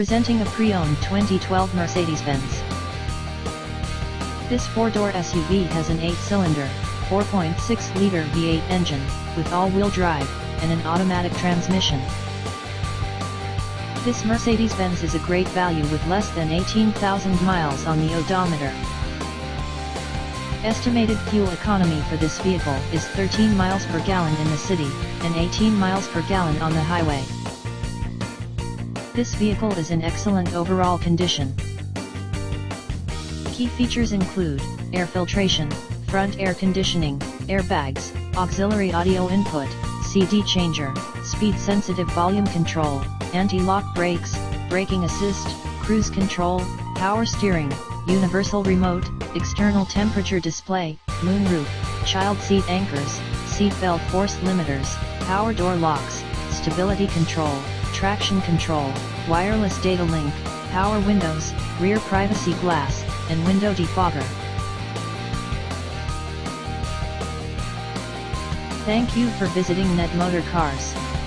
Presenting a pre-owned 2012 Mercedes-Benz. This four-door SUV has an 8-cylinder, 4.6-liter V8 engine, with all-wheel drive, and an automatic transmission. This Mercedes-Benz is a great value with less than 18,000 miles on the odometer. Estimated fuel economy for this vehicle is 13 miles per gallon in the city, and 18 miles per gallon on the highway. This vehicle is in excellent overall condition. Key features include air filtration, front air conditioning, airbags, auxiliary audio input, CD changer, speed-sensitive volume control, anti-lock brakes, braking assist, cruise control, power steering, universal remote, external temperature display, moonroof, child seat anchors, seat belt force limiters, power door locks, stability control, traction control, wireless data link, power windows, rear privacy glass, and window defogger. Thank you for visiting Motorcars.